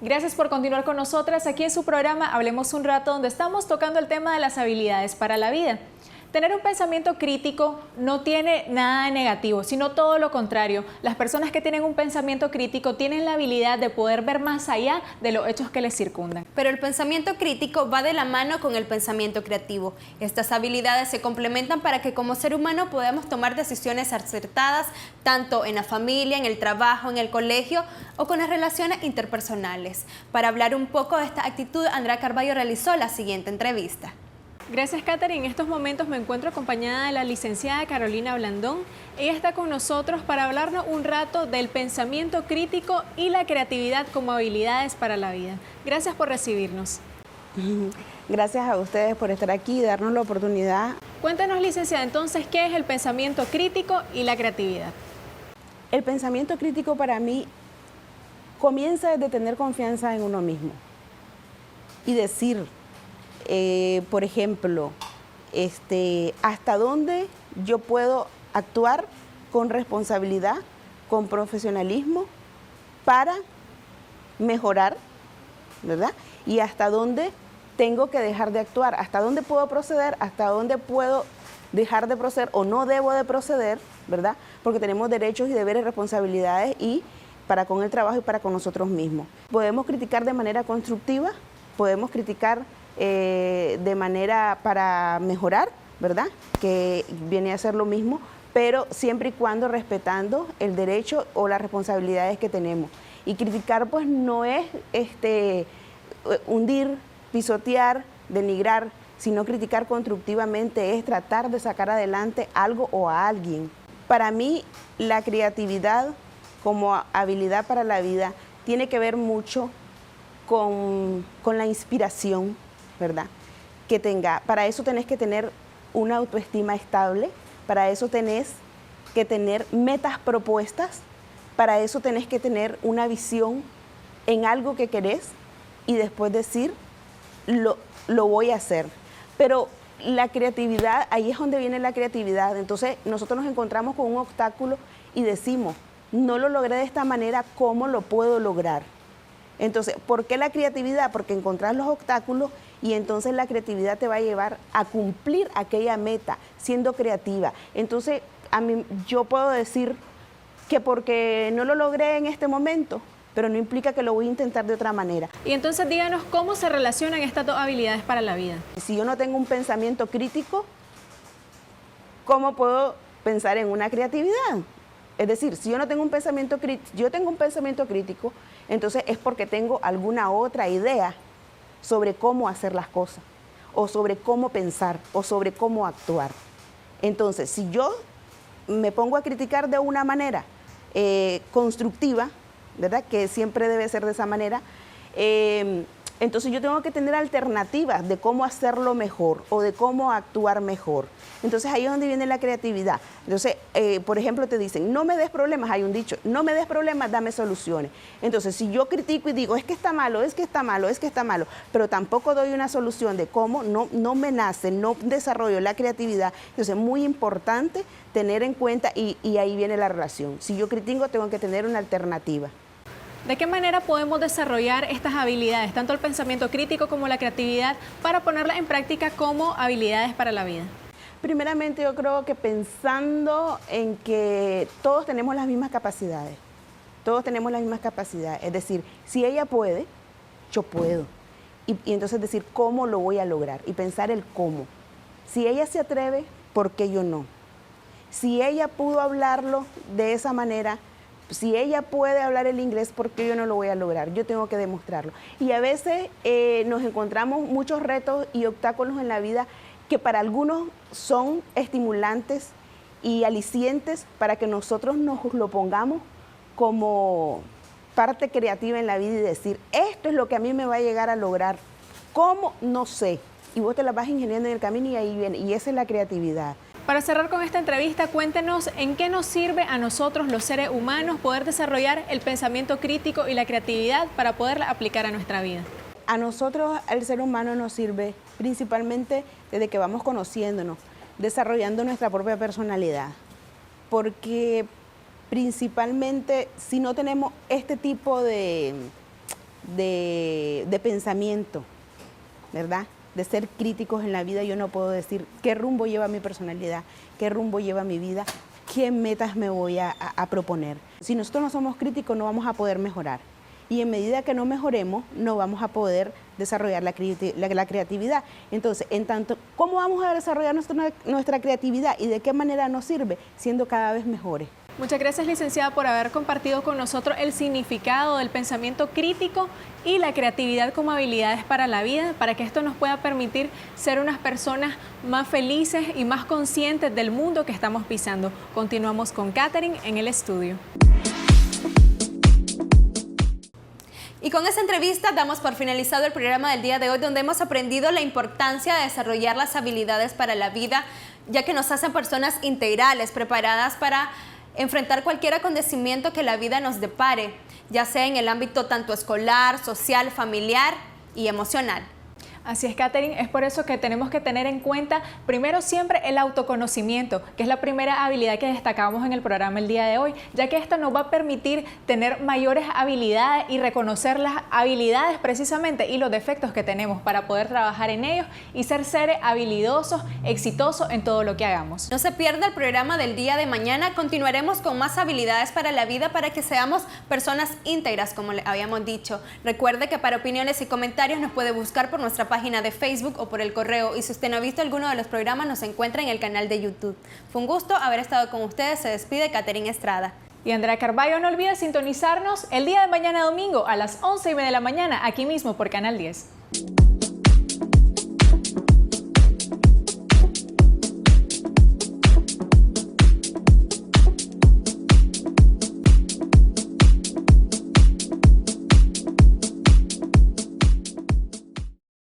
Gracias por continuar con nosotras aquí en su programa Hablemos un rato, donde estamos tocando el tema de las habilidades para la vida. Tener un pensamiento crítico no tiene nada de negativo, sino todo lo contrario. Las personas que tienen un pensamiento crítico tienen la habilidad de poder ver más allá de los hechos que les circundan. Pero el pensamiento crítico va de la mano con el pensamiento creativo. Estas habilidades se complementan para que como ser humano podamos tomar decisiones acertadas, tanto en la familia, en el trabajo, en el colegio o con las relaciones interpersonales. Para hablar un poco de esta actitud, Andrea Carballo realizó la siguiente entrevista. Gracias, Catherine. En estos momentos me encuentro acompañada de la licenciada Carolina Blandón. Ella está con nosotros para hablarnos un rato del pensamiento crítico y la creatividad como habilidades para la vida. Gracias por recibirnos. Gracias a ustedes por estar aquí y darnos la oportunidad. Cuéntanos, licenciada, entonces, ¿qué es el pensamiento crítico y la creatividad? El pensamiento crítico para mí comienza desde tener confianza en uno mismo y decir, por ejemplo, hasta dónde yo puedo actuar con responsabilidad, con profesionalismo para mejorar, ¿verdad? Y hasta dónde tengo que dejar de actuar, hasta dónde puedo proceder, hasta dónde puedo dejar de proceder o no debo de proceder, ¿verdad? Porque tenemos derechos y deberes, responsabilidades y para con el trabajo y para con nosotros mismos. Podemos criticar de manera constructiva, podemos criticar de manera para mejorar, ¿verdad? Que viene a ser lo mismo, pero siempre y cuando respetando el derecho o las responsabilidades que tenemos. Y criticar pues no es hundir, pisotear, denigrar, sino criticar constructivamente es tratar de sacar adelante algo o a alguien. Para mí la creatividad como habilidad para la vida tiene que ver mucho con la inspiración, ¿verdad? Que tenga. Para eso tenés que tener una autoestima estable, para eso tenés que tener metas propuestas, para eso tenés que tener una visión en algo que querés y después decir, lo voy a hacer. Pero la creatividad, ahí es donde viene la creatividad. Entonces nosotros nos encontramos con un obstáculo y decimos, no lo logré de esta manera, ¿cómo lo puedo lograr? Entonces, ¿por qué la creatividad? Porque encontrás los obstáculos y entonces la creatividad te va a llevar a cumplir aquella meta, siendo creativa. Entonces, yo puedo decir que porque no lo logré en este momento, pero no implica que lo voy a intentar de otra manera. Y entonces díganos cómo se relacionan estas dos habilidades para la vida. Si yo no tengo un pensamiento crítico, ¿cómo puedo pensar en una creatividad? Es decir, si yo no tengo un pensamiento crítico, yo tengo un pensamiento crítico, entonces es porque tengo alguna otra idea sobre cómo hacer las cosas, o sobre cómo pensar, o sobre cómo actuar. Entonces, si yo me pongo a criticar de una manera constructiva, ¿verdad? Que siempre debe ser de esa manera, entonces yo tengo que tener alternativas de cómo hacerlo mejor o de cómo actuar mejor. Entonces ahí es donde viene la creatividad. Entonces, por ejemplo, te dicen, no me des problemas, hay un dicho, no me des problemas, dame soluciones. Entonces, si yo critico y digo, es que está malo, es que está malo, es que está malo, pero tampoco doy una solución de cómo, no me nace, no desarrollo la creatividad, entonces es muy importante tener en cuenta y ahí viene la relación. Si yo critico, tengo que tener una alternativa. ¿De qué manera podemos desarrollar estas habilidades, tanto el pensamiento crítico como la creatividad, para ponerlas en práctica como habilidades para la vida? Primeramente, yo creo que pensando en que todos tenemos las mismas capacidades. Todos tenemos las mismas capacidades. Es decir, si ella puede, yo puedo. Y entonces decir, ¿cómo lo voy a lograr? Y pensar el cómo. Si ella se atreve, ¿por qué yo no? Si ella pudo hablarlo de esa manera, si ella puede hablar el inglés, ¿por qué yo no lo voy a lograr? Yo tengo que demostrarlo. Y a veces nos encontramos muchos retos y obstáculos en la vida que para algunos son estimulantes y alicientes para que nosotros nos lo pongamos como parte creativa en la vida y decir, esto es lo que a mí me va a llegar a lograr. ¿Cómo? No sé. Y vos te la vas ingeniando en el camino y ahí viene. Y esa es la creatividad. Para cerrar con esta entrevista, cuéntenos en qué nos sirve a nosotros los seres humanos poder desarrollar el pensamiento crítico y la creatividad para poderla aplicar a nuestra vida. A nosotros, el ser humano, nos sirve principalmente desde que vamos conociéndonos, desarrollando nuestra propia personalidad. Porque principalmente si no tenemos este tipo de de pensamiento, ¿verdad? De ser críticos en la vida. Yo no puedo decir qué rumbo lleva mi personalidad, qué rumbo lleva mi vida, qué metas me voy a proponer. Si nosotros no somos críticos, no vamos a poder mejorar. Y en medida que no mejoremos, no vamos a poder desarrollar la creatividad. Entonces, en tanto, ¿cómo vamos a desarrollar nuestra creatividad y de qué manera nos sirve? Siendo cada vez mejores. Muchas gracias, licenciada, por haber compartido con nosotros el significado del pensamiento crítico y la creatividad como habilidades para la vida, para que esto nos pueda permitir ser unas personas más felices y más conscientes del mundo que estamos pisando. Continuamos con Katherine en el estudio. Y con esta entrevista damos por finalizado el programa del día de hoy, donde hemos aprendido la importancia de desarrollar las habilidades para la vida, ya que nos hacen personas integrales, preparadas para enfrentar cualquier acontecimiento que la vida nos depare, ya sea en el ámbito tanto escolar, social, familiar y emocional. Así es, Katherine, es por eso que tenemos que tener en cuenta primero siempre el autoconocimiento, que es la primera habilidad que destacamos en el programa el día de hoy, ya que esto nos va a permitir tener mayores habilidades y reconocer las habilidades precisamente y los defectos que tenemos para poder trabajar en ellos y ser seres habilidosos, exitosos en todo lo que hagamos. No se pierda el programa del día de mañana, continuaremos con más habilidades para la vida para que seamos personas íntegras, como le habíamos dicho. Recuerde que para opiniones y comentarios nos puede buscar por nuestra página de Facebook o por el correo, y si usted no ha visto alguno de los programas nos encuentra en el canal de YouTube. Fue un gusto haber estado con ustedes. Se despide Katherine Estrada. Y Andrea Carballo, no olvide sintonizarnos el día de mañana domingo a las 11:30 de la mañana aquí mismo por Canal 10.